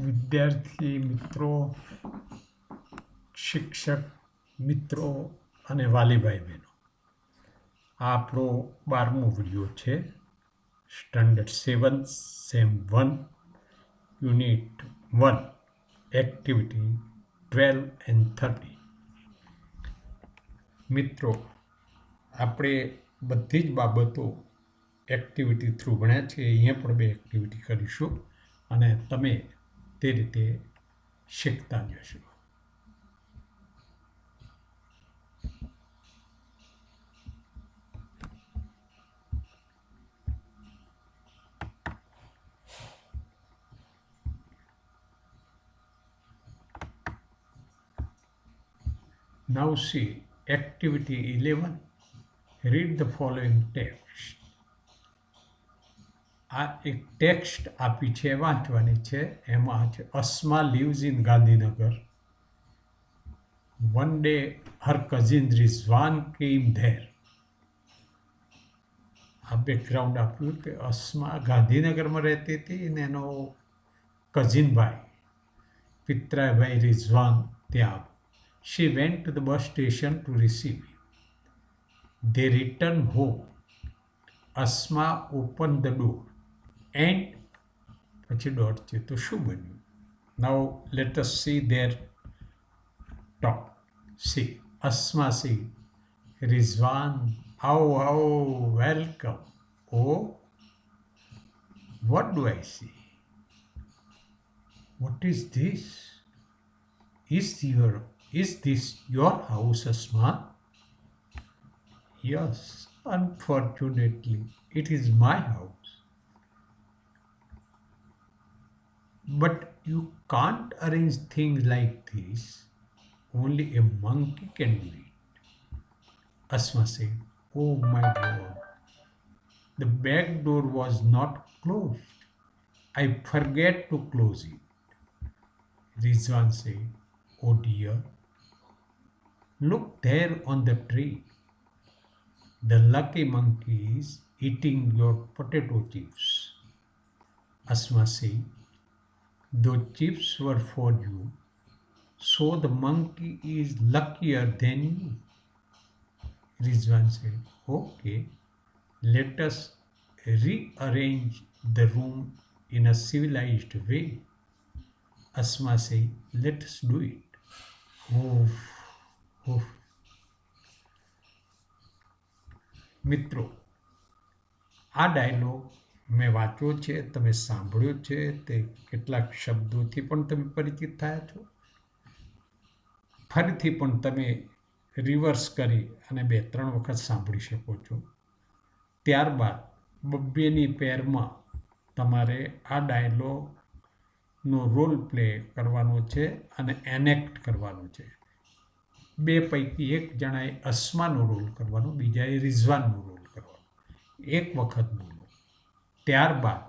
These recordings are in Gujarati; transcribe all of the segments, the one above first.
વિદ્યાર્થી મિત્રો, શિક્ષક મિત્રો અને વાલી ભાઈ બહેનો, આ આપણો 12મો વિડીયો છે. Standard 7 sem 1 unit 1 activity 12 and 30. મિત્રો, આપણે બધી જ બાબતો એક્ટિવિટી થ્રુ ભણ્યા છે. અહીંયા પણ 2 એક્ટિવિટી કરીશું અને તમે તે રીતે શીખતા જશો. Now see activity 11. Read the following text. આ એક ટેક્સ્ટ આપી છે, વાંચવાની છે. એમાં છે Asma lives in Gandhinagar. One day her cousin Rizwan came there. આ બેકગ્રાઉન્ડ આપ્યું કે અસ્મા ગાંધીનગરમાં રહેતી હતી અને એનો કઝિન ભાઈ પિતરાભાઈ રિઝવાન ત્યાં. She went to the bus station to receive him. They returned home. Asma opened the door and પછી ડોટ છે તો શું બન્યું? Now let us see their talk. See, Asma said, Rizwan, how, welcome. Oh, what do I see? What is this? Is this your house, Asma? Yes, unfortunately, it is my house. But you can't arrange things like this. Only a monkey can do it. Asma said, oh my God. The back door was not closed. I forget to close it. Rizwan said, oh dear. Look there on the tree. The lucky monkey is eating your potato chips. Asma said, those chips were for you, so the monkey is luckier than you. Rizwan said, okay, let us rearrange the room in a civilized way. Asma said, let us do it. Oof. મિત્રો, આ ડાયલોગ મેં વાંચ્યો છે, તમે સાંભળ્યો છે. તે કેટલાક શબ્દોથી પણ તમે પરિચિત થયા છો. ફરીથી પણ તમે રિવર્સ કરી અને 2-3 વખત સાંભળી શકો છો. ત્યારબાદ બબ્બેની પેરમાં તમારે આ ડાયલોગનો રોલ પ્લે કરવાનો છે અને એનેક્ટ કરવાનો છે. 2 પૈકી એક જણાએ અસ્માનો રોલ કરવાનો, બીજાએ રિઝવાનનો રોલ કરવાનો. 1 વખત બોલો, ત્યારબાદ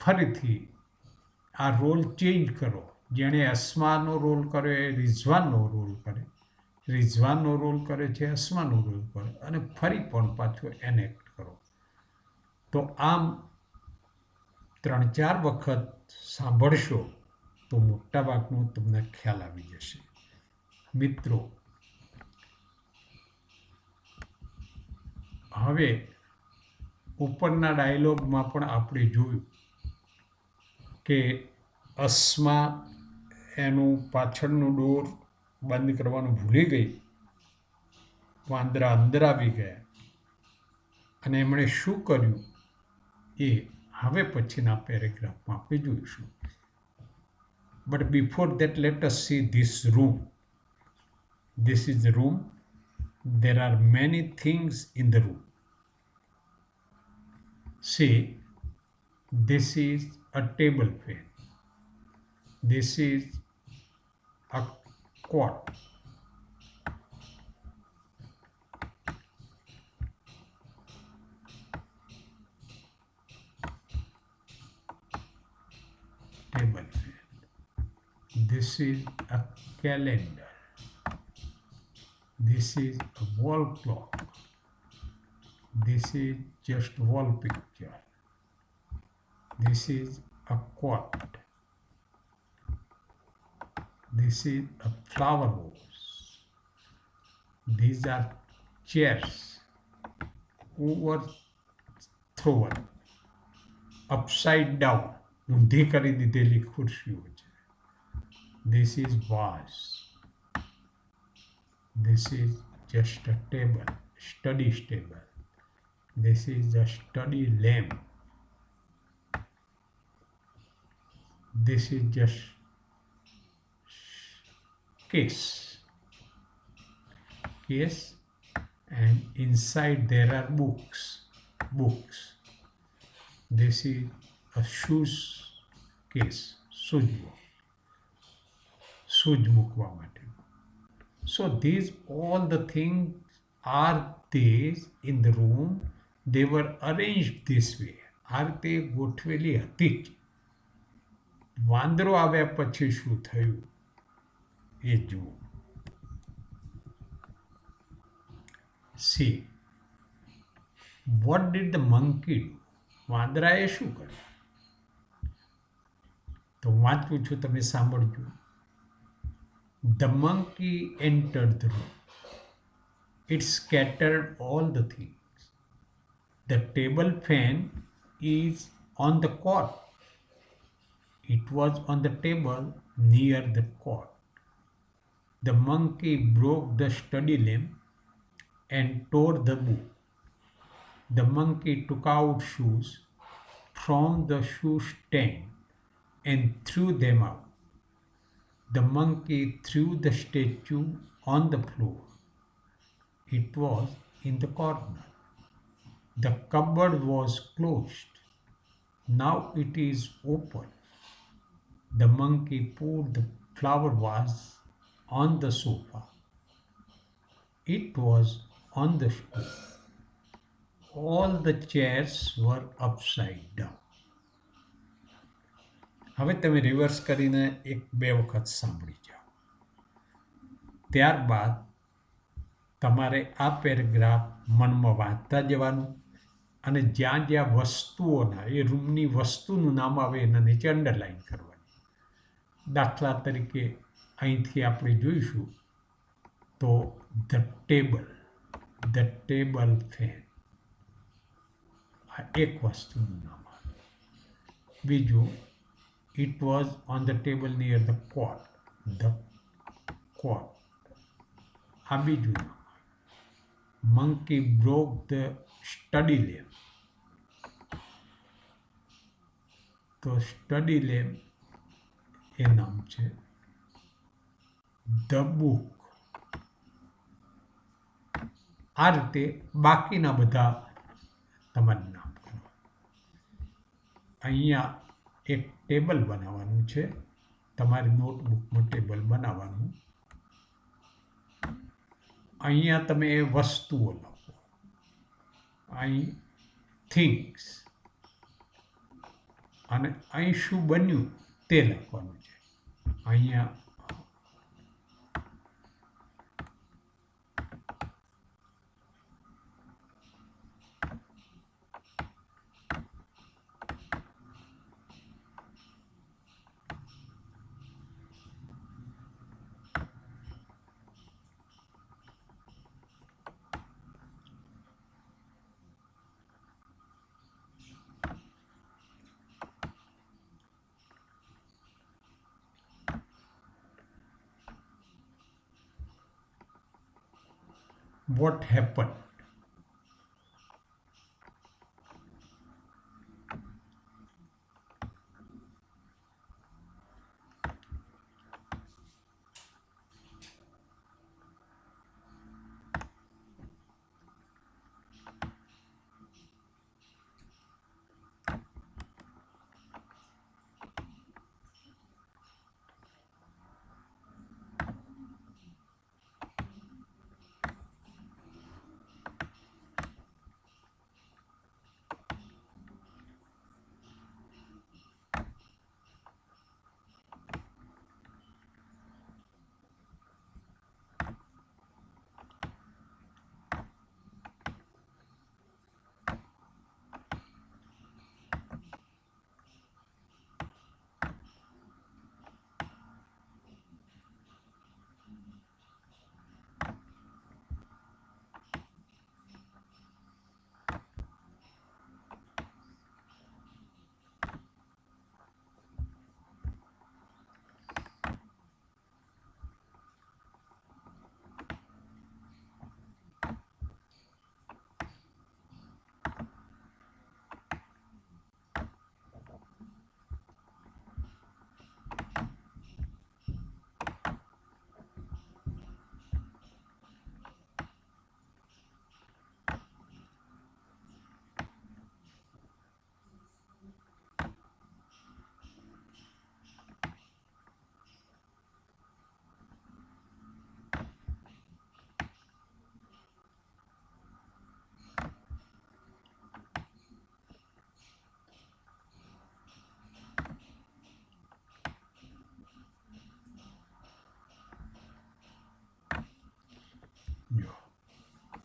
ફરીથી આ રોલ ચેન્જ કરો. જેણે અસ્માનો રોલ કર્યો એ રિઝવાનનો રોલ કરે, રિઝવાનનો રોલ કરે છે અસ્માનો રોલ કરે, અને ફરી પણ પાછો એનેક્ટ કરો. તો આમ 3-4 વખત સાંભળશો તો મોટાભાગનો તમને ખ્યાલ આવી જશે. મિત્રો, હવે ઉપરના ડાયલોગમાં પણ આપણે જોયું કે અસ્મા એનું પાછળનું ડોર બંધ કરવાનું ભૂલી ગઈ. વાંદરા અંદર આવી ગયા અને એમણે શું કર્યું એ હવે પછીના પેરેગ્રાફમાં આપણે જોઈશું. But before that let S see this room. This is the room. There are many things in the room. See, this is a table fan. This is a cot. Table fan. This is a calendar. This is a wall clock. This is just wall picture. This is a quote. This is a flower vase. These are chairs overthrown, upside down. ઊંધી કરી દીધેલી ખુરશીઓ છે. This is vase. This is just a table, study table. This is a study lamp. This is just case. Case, and inside there are books. This is a shoes case, shoes મૂકવા માટે. So these all the things are there in the room. They were arranged this way. આ રીતે ગોઠવેલી હતી જ. વાંદરો આવ્યા પછી શું થયું એ જુઓ. See, what did the monkey do? વાંદરાએ શું કર્યું? તો હું વાંચું છું, તમે સાંભળજો. The monkey entered the room. It scattered all the things. The table fan is on the cot. It was on the table near the cot. The monkey broke the study lamp and tore the book. The monkey took out shoes from the shoe stand and threw them out. The monkey threw the statue on the floor. It was in the corner. The cupboard was closed. Now it is open. The monkey put the flower vase on the sofa. It was on the stool. All the chairs were upside down. હવે તમે રિવર્સ કરીને એક બે વખત સાંભળી જાઓ. ત્યારબાદ તમારે આ પેરેગ્રાફ મનમાં વાંચતા જવાનું અને જ્યાં જ્યાં વસ્તુઓના એ રૂમની વસ્તુનું નામ આવે એના નીચે અંડરલાઈન કરવાની. દાખલા તરીકે અહીંથી આપણે જોઈશું તો ધ ટેબલ ફેન, આ એક વસ્તુનું નામ આવે. બીજું, it was on the table near the cot. The cot, આ બીજું નામ. Monkey broke the study lamp. તો study lamp એ નામ છે. The book. આ રીતે બાકીના બધા તમારે નામ કરવા. અહીંયા એક ટેબલ બનાવવાનું છે. તમારી નોટબુકમાં ટેબલ બનાવવાનું. અહીંયા તમે એ વસ્તુઓ લખો. અહીં થિંગ્સ, અને અહીં શું બન્યું તે લખવાનું છે. અહીંયા what happened.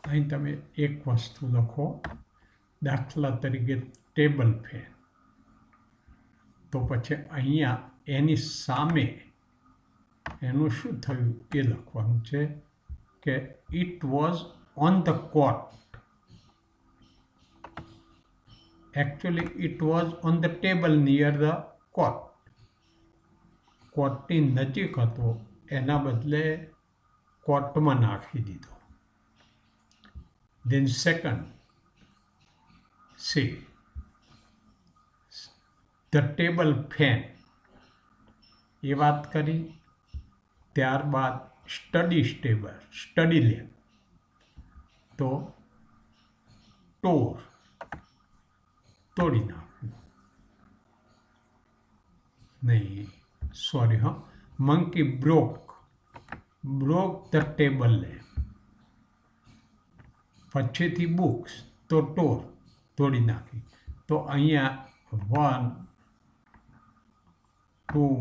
અહીં તમે એક વસ્તુ લખો, દાખલા તરીકે ટેબલ ફેન, તો પછી અહીંયા એની સામે એનું શું થયું એ લખવાનું છે કે it was on the coat. Actually it was on the table near the coat. કોટની નજીક હતો, એના બદલે કોટમાં નાખી દીધો. Then second, see, the table fan એ વાત કરી. ત્યારબાદ સ્ટડી લેમ્પ, તો તોડી નાખ્યું. નહીં, સોરી, હા, monkey broke the table lamp. પછીથી બુક્સ, તો તોડી નાખી. તો અહીંયા 1, 2,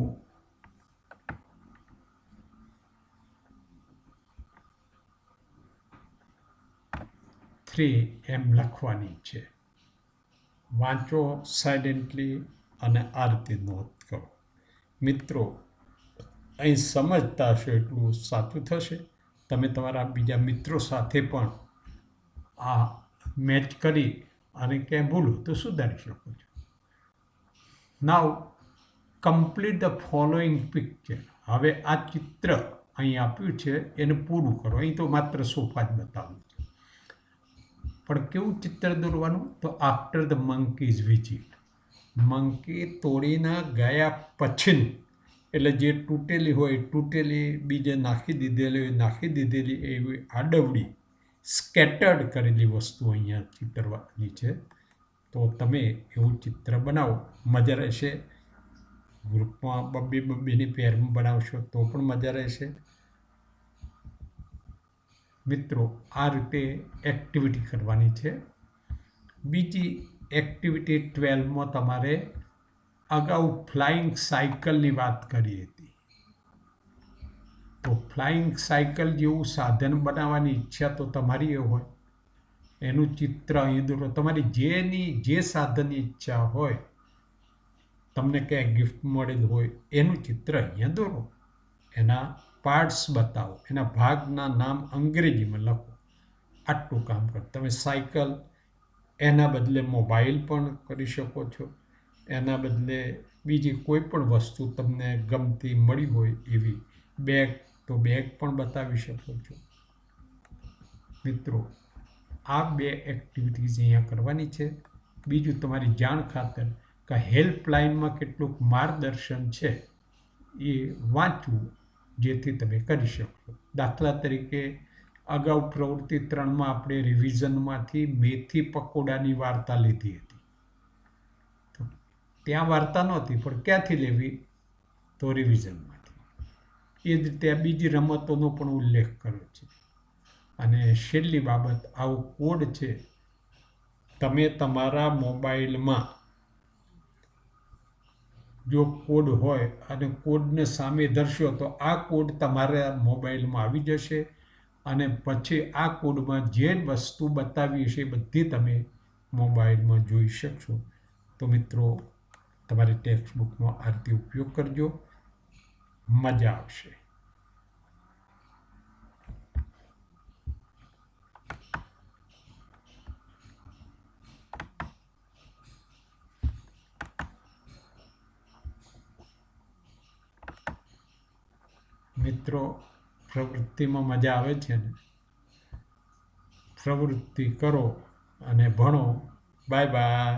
3 એમ લખવાની છે. વાંચો સાયલેન્ટલી અને આ રીતે નોંધ કરો. મિત્રો, અહીં સમજતા હશો એટલું સાચું થશે. તમે તમારા બીજા મિત્રો સાથે પણ આ મેચ કરી અને ક્યાંય ભૂલો તો સુધારી શકો છો. Now complete the following picture. હવે આ ચિત્ર અહીં આપ્યું છે એને પૂરું કરો. અહીં તો માત્ર સોફા જ બતાવું છે, પણ કેવું ચિત્ર દોરવાનું? તો after the monkeys visit. Monkey તોડીને ગયા પછીનું, એટલે જે તૂટેલી હોય તૂટેલી, બીજે નાખી દીધેલી એવી આડવડી સ્કેટર્ડ કરેલી વસ્તુ અહીંયા ચિત્રવાની છે. તો તમે એવું ચિત્ર બનાવો, મજા રહેશે. ગ્રુપમાં બબ્બેની પેરમાં બનાવશો તો પણ મજા રહેશે. મિત્રો, આ રીતે એક્ટિવિટી કરવાની છે. બીજી એક્ટિવિટી 12માં તમારે અગાઉ ફ્લાઇંગ સાયકલની વાત કરી હતી. તો ફ્લાઇંગ સાયકલ જેવું સાધન બનાવવાની ઈચ્છા તો તમારી એ હોય, એનું ચિત્ર અહીં દોરો. તમારી જે સાધનની ઈચ્છા હોય, તમને ક્યાંય ગિફ્ટ મળેલ હોય એનું ચિત્ર અહીંયા દોરો. એના પાર્ટ્સ બતાવો, એના ભાગના નામ અંગ્રેજીમાં લખો. આટલું કામ કરો. તમે સાયકલ એના બદલે મોબાઈલ પણ કરી શકો છો. એના બદલે બીજી કોઈ પણ વસ્તુ તમને ગમતી મળી હોય એવી, બેગ તો બેગ પણ બતાવી શકો છો. મિત્રો, આ 2 એક્ટિવિટીઝ અહીંયા કરવાની છે. બીજું, તમારી જાણ ખાતર કે હેલ્પલાઇનમાં કેટલુંક માર્ગદર્શન છે એ વાંચવું, જેથી તમે કરી શકો. દાખલા તરીકે અગાઉ પ્રવૃત્તિ 3માં આપણે રિવિઝનમાંથી મેથી પકોડાની વાર્તા લીધી હતી. તો ત્યાં વાર્તા નહોતી, પણ ક્યાંથી લેવી? તો રિવિઝનમાંથી. એ જ રીતે બીજી રમતોનો પણ ઉલ્લેખ કર્યો છે. અને છેલ્લી બાબત, આવો કોડ છે. તમે તમારા મોબાઈલમાં જો કોડ હોય અને કોડને સામે ધરશો તો આ કોડ તમારા મોબાઈલમાં આવી જશે. અને પછી આ કોડમાં જે વસ્તુ બતાવી હશે એ બધી તમે મોબાઈલમાં જોઈ શકશો. તો મિત્રો, તમારી ટેક્સ્ટ બુકનો આ રીતે ઉપયોગ કરજો, મજા આવશે. મિત્રો, પ્રવૃત્તિમાં મજા આવે છે ને? પ્રવૃત્તિ કરો અને ભણો. Bye bye.